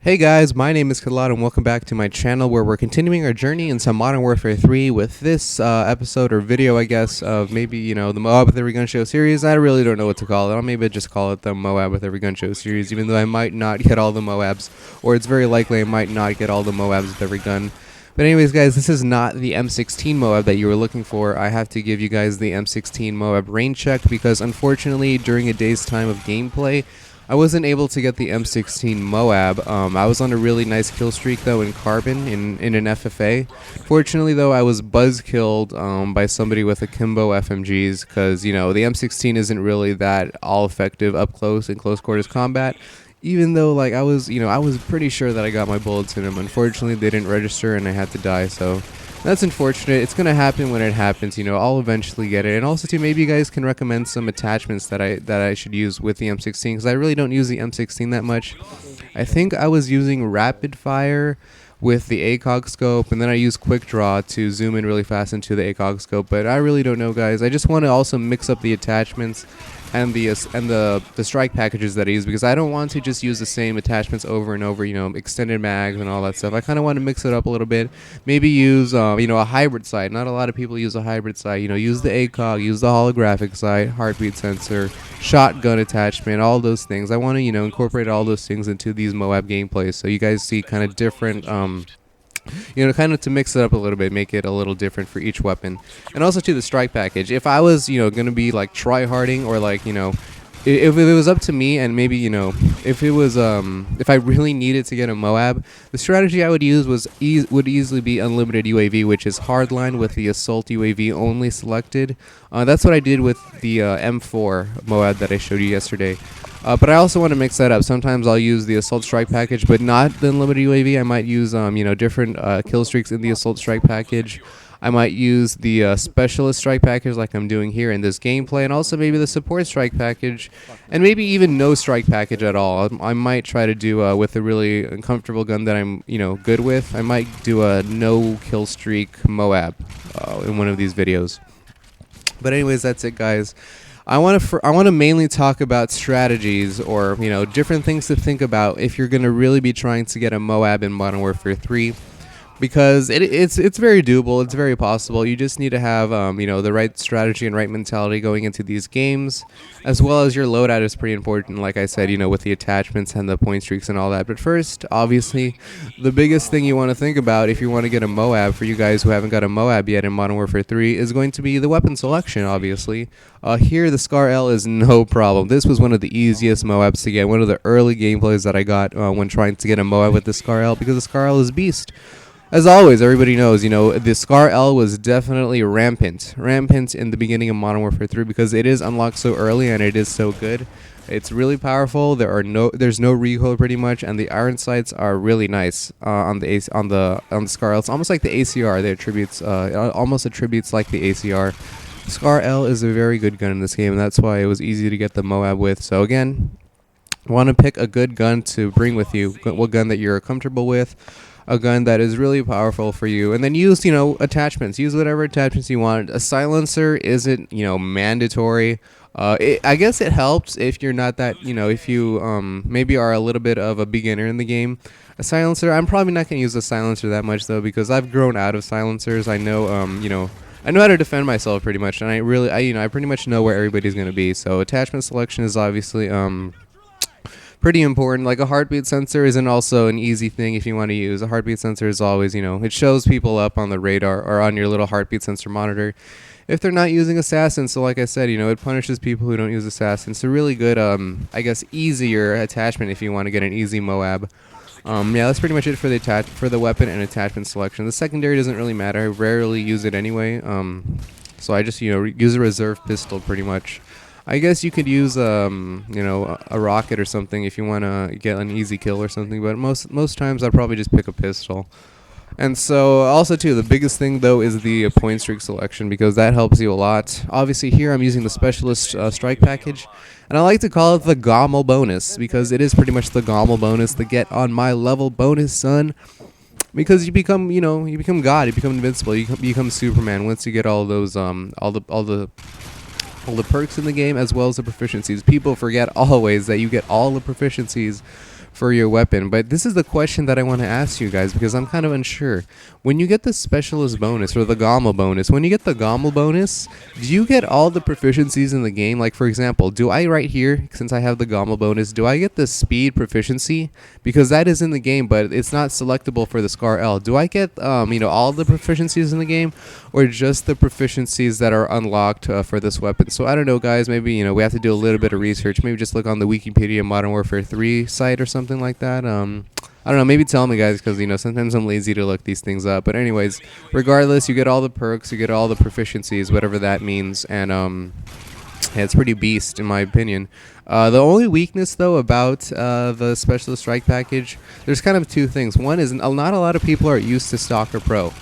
Hey guys, my name is Kadlad and welcome back to my channel where we're continuing our journey into Modern Warfare 3 with this episode or video, I guess, of maybe, the MOAB with Every Gun Show series. I really don't know what to call it. I'll maybe just call it the MOAB with Every Gun Show series, even though I might not get all the MOABs, or it's very likely I might not get all the MOABs with every gun. But anyways, guys, this is not the M16 MOAB that you were looking for. I have to give you guys the M16 MOAB rain check because unfortunately during a day's time of gameplay, I wasn't able to get the M16 MOAB. I was on a really nice kill streak though in Carbon in an FFA. Fortunately though, I was buzz killed by somebody with akimbo FMGs because the M16 isn't really that all effective up close in close quarters combat. Even though I was pretty sure that I got my bullets in them. Unfortunately, they didn't register and I had to die. So that's unfortunate. It's gonna happen when it happens. I'll eventually get it. And also too, maybe you guys can recommend some attachments that I should use with the M16 because I really don't use the M16 that much. I think I was using rapid fire with the ACOG scope, and then I use quick draw to zoom in really fast into the ACOG scope. But I really don't know, guys. I just want to also mix up the attachments and the strike packages that I use because I don't want to just use the same attachments over and over, extended mags and all that stuff. I kind of want to mix it up a little bit. Maybe use a hybrid sight. Not a lot of people use a hybrid sight. Use the ACOG, use the holographic sight, heartbeat sensor, shotgun attachment, all those things. I want to incorporate all those things into these MOAB gameplays so you guys see kind of different kind of to mix it up a little bit, make it a little different for each weapon. And also to the strike package, if I was going to be try-harding or if it was up to me and maybe if it was if I really needed to get a MOAB, the strategy I would use would easily be unlimited UAV, which is hardline with the assault UAV only selected. That's what I did with the M4 MOAB that I showed you yesterday. But I also want to mix that up. Sometimes I'll use the assault strike package, but not the unlimited UAV. I might use different kill streaks in the assault strike package. I might use the specialist strike package like I'm doing here in this gameplay, and also maybe the support strike package, and maybe even no strike package at all. I might try to do with a really uncomfortable gun that I'm good with. I might do a no kill streak MOAB in one of these videos. But anyways, that's it, guys. I want to mainly talk about strategies or different things to think about if you're going to really be trying to get a MOAB in Modern Warfare 3. Because it's very doable, it's very possible. You just need to have the right strategy and right mentality going into these games, as well as your loadout is pretty important. Like I said, with the attachments and the point streaks and all that. But first, obviously, the biggest thing you want to think about if you want to get a MOAB, for you guys who haven't got a MOAB yet in Modern Warfare 3, is going to be the weapon selection. Obviously, here the Scar L is no problem. This was one of the easiest MOABs to get. One of the early gameplays that I got when trying to get a MOAB with the Scar L, because the Scar L is beast. As always, everybody knows, the Scar L was definitely rampant in the beginning of Modern Warfare 3 because it is unlocked so early and it is so good. It's really powerful. There's no recoil pretty much, and the iron sights are really nice on the Scar L. It's almost like the ACR. They almost attributes like the ACR. Scar L is a very good gun in this game, and that's why it was easy to get the MOAB with. So again, want to pick a good gun to bring with you, what gun that you're comfortable with. A gun that is really powerful for you, and then use attachments. Use whatever attachments you want. A silencer isn't mandatory. I guess it helps if you're not that if you maybe are a little bit of a beginner in the game. A silencer, I'm probably not gonna use a silencer that much though because I've grown out of silencers. I know I know how to defend myself pretty much, and I pretty much know where everybody's gonna be. So attachment selection is obviously pretty important. Like a heartbeat sensor isn't also an easy thing if you want to use. A heartbeat sensor is always, it shows people up on the radar or on your little heartbeat sensor monitor if they're not using assassins. So like I said, it punishes people who don't use assassins. It's a really good, I guess, easier attachment if you want to get an easy MOAB. Yeah, that's pretty much it for the weapon and attachment selection. The secondary doesn't really matter. I rarely use it anyway. So I just, use a reserve pistol pretty much. I guess you could use a rocket or something if you want to get an easy kill or something, but most times I'd probably just pick a pistol. And so also too, the biggest thing though is the point streak selection because that helps you a lot. Obviously here I'm using the specialist strike package, and I like to call it the GOML bonus because it is pretty much the GOML bonus, the get on my level bonus, son. Because you become God, you become invincible, you become Superman once you get all those all the perks in the game as well as the proficiencies. People forget always that you get all the proficiencies for your weapon. But this is the question that I want to ask you guys, because I'm kind of unsure. When you get the specialist bonus or the GOML bonus, when you get the GOML bonus, do you get all the proficiencies in the game? Like, for example, do I right here, since I have the GOML bonus, do I get the speed proficiency? Because that is in the game, but it's not selectable for the SCAR L. Do I get, all the proficiencies in the game, or just the proficiencies that are unlocked for this weapon? So I don't know, guys. Maybe, we have to do a little bit of research. Maybe just look on the Wikipedia Modern Warfare 3 site or something like that. I don't know, maybe tell me, guys, because, sometimes I'm lazy to look these things up. But anyways, regardless, you get all the perks, you get all the proficiencies, whatever that means, and yeah, it's pretty beast, in my opinion. The only weakness, though, about the Specialist Strike Package, there's kind of two things. One is not a lot of people are used to Stalker Pro.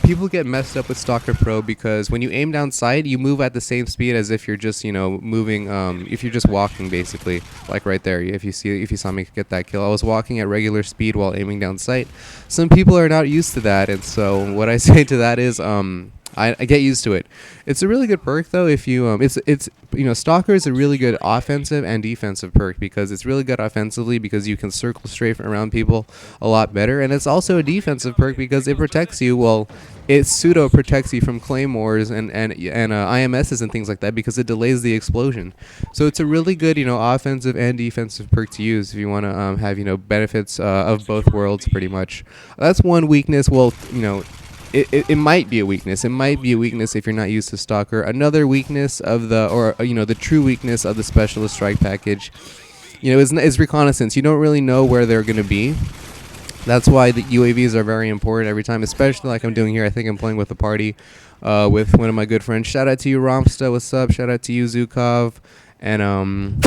People get messed up with Stalker Pro because when you aim down sight, you move at the same speed as if you're just, moving, if you're just walking, basically, like right there. If you saw me get that kill, I was walking at regular speed while aiming down sight. Some people are not used to that, and so what I say to that is, I get used to it. It's a really good perk, though. If you Stalker is a really good offensive and defensive perk, because it's really good offensively because you can circle straight around people a lot better, and it's also a defensive perk because it protects you. Well, it pseudo protects you from claymores and IMSs and things like that because it delays the explosion. So it's a really good offensive and defensive perk to use if you want to have benefits of both worlds, pretty much. That's one weakness. Well, It might be a weakness. It might be a weakness if you're not used to Stalker. Another weakness of the true weakness of the Specialist Strike Package, is reconnaissance. You don't really know where they're going to be. That's why the UAVs are very important every time, especially like I'm doing here. I think I'm playing with a party with one of my good friends. Shout out to you, Romsta. What's up? Shout out to you, Zukov. And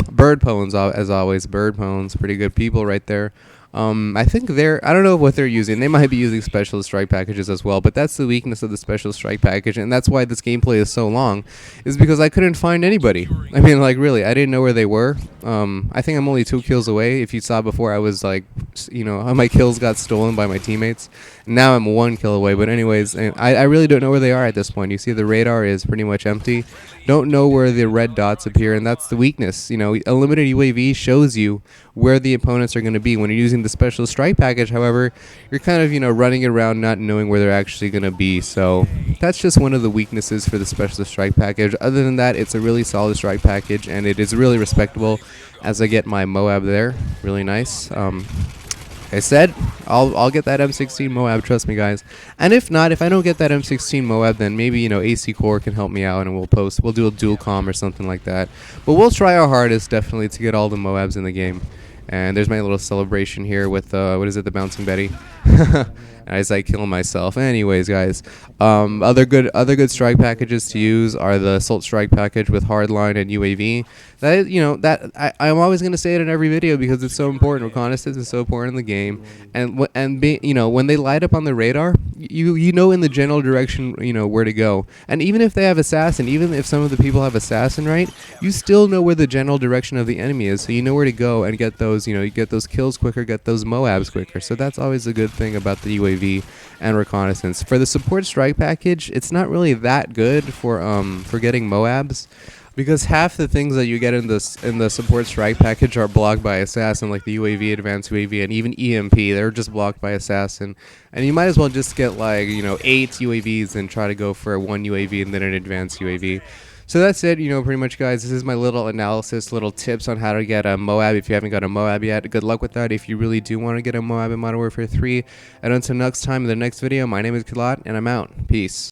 Bird Pones, as always. Bird Pones, pretty good people right there. I think I don't know what they're using. They might be using Specialist Strike Packages as well, but that's the weakness of the Specialist Strike Package, and that's why this gameplay is so long, is because I couldn't find anybody. I mean, like, really, I didn't know where they were. I think I'm only 2 kills away. If you saw before, I was like, how my kills got stolen by my teammates. Now I'm 1 kill away, but anyways, I really don't know where they are at this point. You see the radar is pretty much empty. Don't know where the red dots appear, and that's the weakness. A limited UAV shows you where the opponents are going to be. When you're using the Special Strike Package, however, you're kind of, running around not knowing where they're actually going to be. So that's just one of the weaknesses for the Special Strike Package. Other than that, it's a really solid strike package, and it is really respectable. As I get my MOAB there, really nice. Like I said, I'll get that M16 MOAB, trust me, guys. And if not, if I don't get that M16 MOAB, then maybe AC Core can help me out, and we'll do a dual comm or something like that. But we'll try our hardest, definitely, to get all the MOABs in the game. And there's my little celebration here with the Bouncing Betty. As I kill myself. Anyways, guys, other good strike packages to use are the Assault Strike Package with Hardline and UAV. I'm always gonna say it in every video because it's so important. Reconnaissance is so important in the game, and when they light up on the radar, you know in the general direction where to go. And even if they have assassin, even if some of the people have assassin, right, you still know where the general direction of the enemy is, so you know where to go and get those you get those kills quicker, get those MOABs quicker. So that's always a good thing about the UAV and reconnaissance. For the support strike package, it's not really that good for getting MOABs, because half the things that you get in the support strike package are blocked by assassin, like the UAV, advanced UAV, and even EMP. They're just blocked by assassin, and you might as well just get 8 UAVs and try to go for 1 UAV and then an advanced UAV. So that's it, pretty much, guys. This is my little analysis, little tips on how to get a MOAB if you haven't got a MOAB yet. Good luck with that if you really do want to get a MOAB in Modern Warfare 3. And until next time, in the next video, my name is Kilat, and I'm out. Peace.